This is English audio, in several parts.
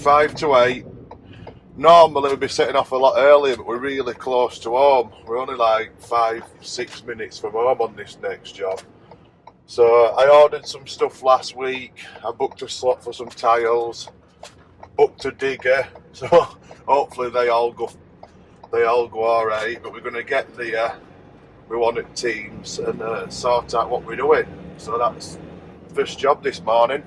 5 to 8. Normally we'd be setting off a lot earlier, but we're really close to home. We're only like 5-6 minutes from home on this next job. So I ordered some stuff last week. I booked a slot for some tiles, booked a digger, so hopefully they all go alright. But we're going to get there. We want it teams and sort out what we're doing. So that's the first job this morning.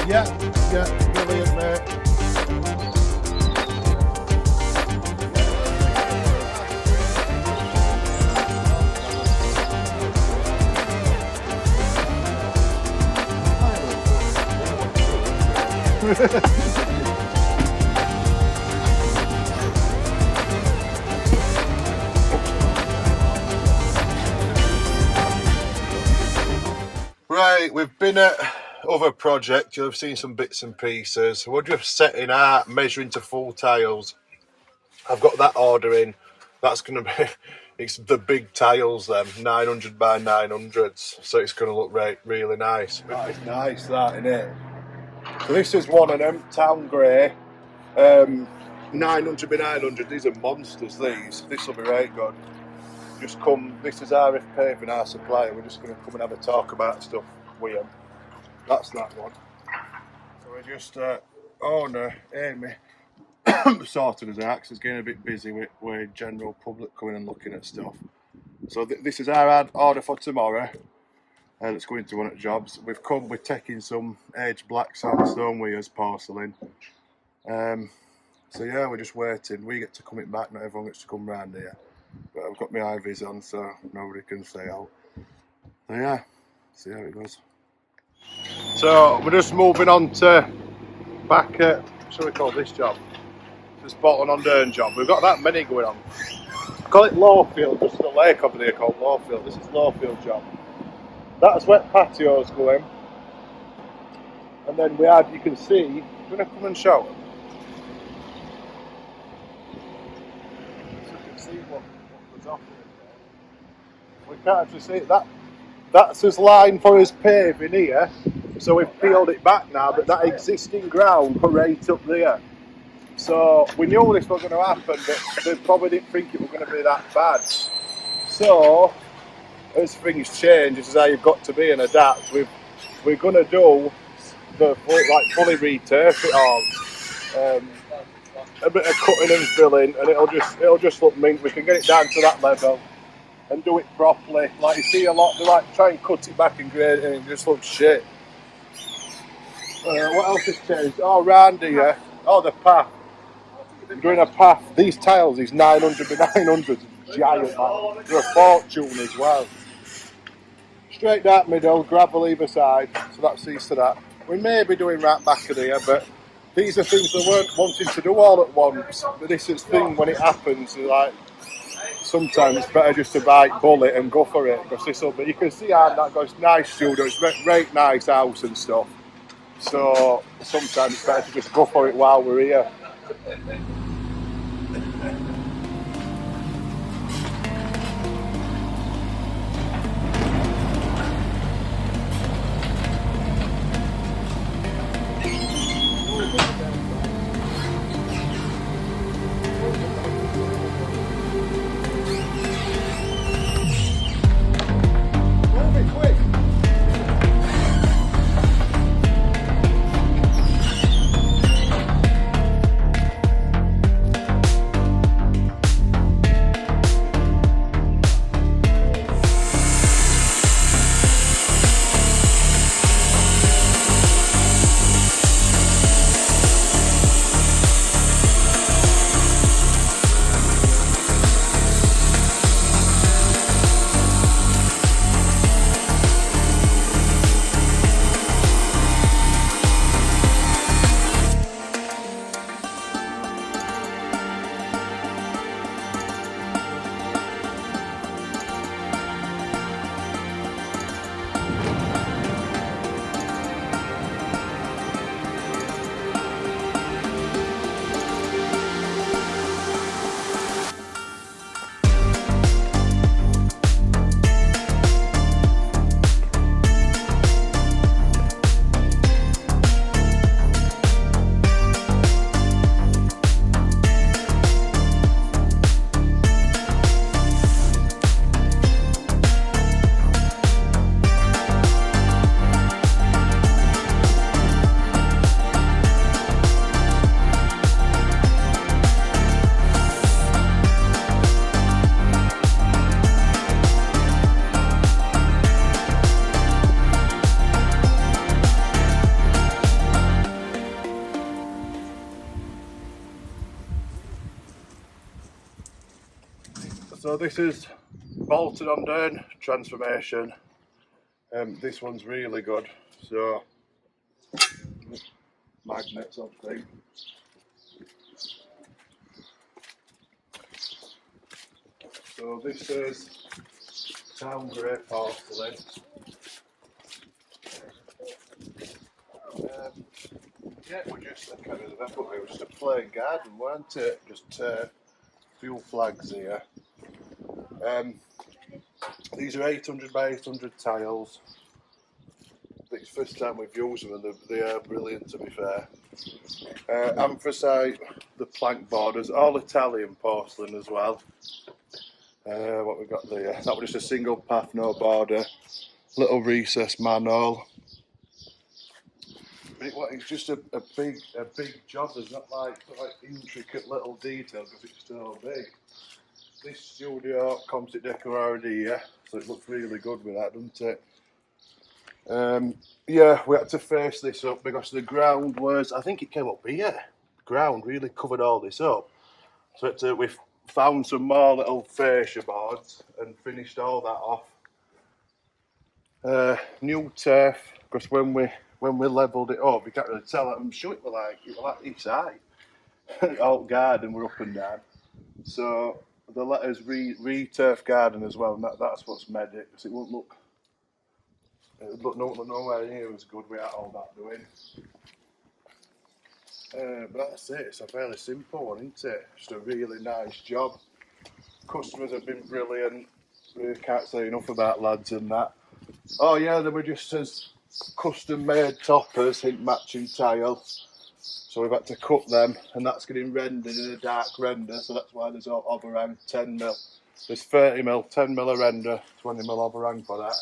Yes, yeah, brilliant, mate. Right, we've been at other project, you've seen some bits and pieces. We're just setting out, measuring to full tiles. I've got that order in. That's going to be, it's the big tiles then, 900 by 900s. So it's going to look really nice. That is nice, that, isn't it? So this is one of them, town grey. 900 by 900, these are monsters, these. This will be right good. Just come, this is RF Paving, our supplier. We're just going to come and have a talk about stuff with them. That's that one. So we're just, owner, Amy, sorted us out because it's getting a bit busy with general public coming and looking at stuff. So this is our order for tomorrow. Let's go into one of the jobs. We're taking some aged black sandstone with us, porcelain. So yeah, we're just waiting. We get to come it back, not everyone gets to come round here. But I've got my IVs on so nobody can stay out. So yeah, see how it goes. So we're just moving on to back at, what shall we call this job? This Portland on Dern job. We've got that many going on. I call it Lowfield, just a lake over there called Lowfield. This is Lowfield job. That's where patio's going. And then we had, you can see, do you want to come and show them? So you can see what was off here. We can't actually see it. That's his line for his paving here. So we've peeled it back now, but that existing ground were right up there. So we knew this was going to happen, but they probably didn't think it was going to be that bad. So as things change, this is how you've got to be and adapt. We're going to do the fully returf it all, a bit of cutting and filling, and it'll just look mint. We can get it down to that level and do it properly. Like you see a lot, they like try and cut it back and grade it, and it just looks shit. What else has changed? Oh, round here. Oh, the path. I'm doing a path. These tiles, these 900 by 900s, giant, man. They're a fortune as well. Straight down middle, gravel either side, so that sees to that. We may be doing right back of here, but these are things they weren't wanting to do all at once. But this is the thing when it happens, like sometimes it's better just to bite bullet and go for it because this will be. You can see how that goes. Nice studio, it's great, nice house and stuff. So sometimes it's better to just go for it while we're here. So this is bolted on down transformation. This one's really good. So magnets on thing. So this is town grey porcelain. Yeah, we're just a kind of it was just a plain garden, weren't it? Just fuel flags here. These are 800 by 800 tiles. It's the first time we've used them and they are brilliant, to be fair. Anthracite, the plank borders, all Italian porcelain as well. What we've got there, that was just a single path, no border, little recess manhole. But it's just a big job. There's not like intricate little details because it's so big. This studio composite decor already here, so it looks really good with that, doesn't it? Yeah, we had to face this up because the ground was, I think it came up here. The ground really covered all this up. So we found some more little fascia boards and finished all that off. New turf, because when we levelled it up, you can't really tell. I'm sure it was like each side. Alt garden were up and down. So they let us re-turf garden as well, and that's what's made it, because it won't look nowhere near as good without all that doing. But that's it, it's a fairly simple one, isn't it? Just a really nice job. Customers have been brilliant. We can't say enough about lads and that. Oh yeah, they were just as custom made toppers, hint matching tile. So we've had to cut them, and that's getting rendered in a dark render, so that's why there's overhang 10mm. There's 30mm, 10mm a render, 20mm overhang for that.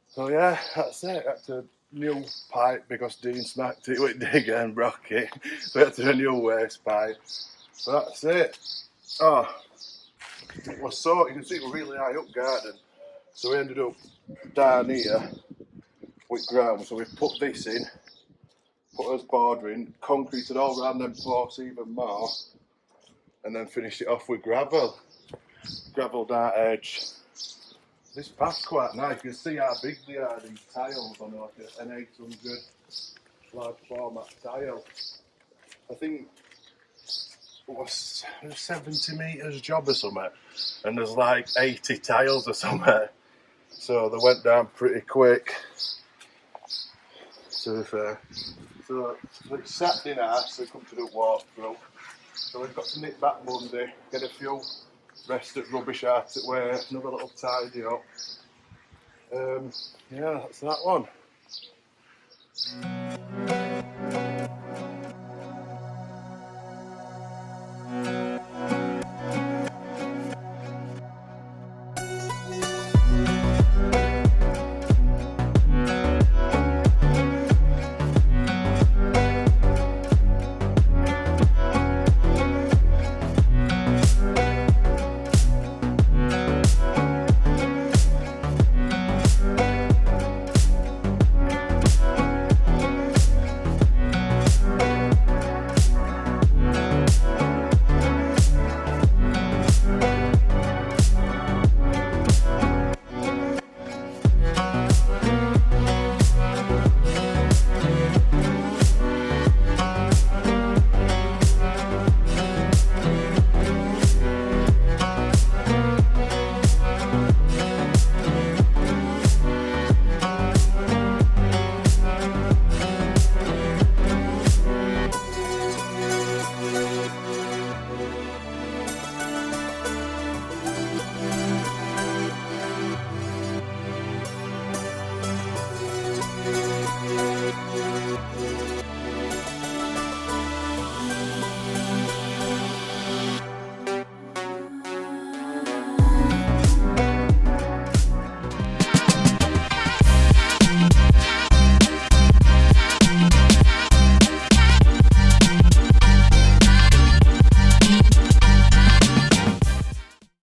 So yeah, that's it. That's a new pipe because Dean smacked it with digger and broke it. So that's a new waste pipe. So that's it. Oh, it was so, you can see it was really high up garden. So we ended up down here with ground. So we put this in, put us bordering, concreted all around them posts even more, and then finished it off with gravel. Gravel dart edge. This path's quite nice. You can see how big they are, these tiles on like an 800. large format tile. I think it was 70 metres job or something, and there's like 80 tiles or something. So they went down pretty quick, to be fair. So it's Saturday now, so we come to do a walkthrough. So we've got to nip back Monday, get a few rest at rubbish out at way, another little tidy up. Yeah, that's that one.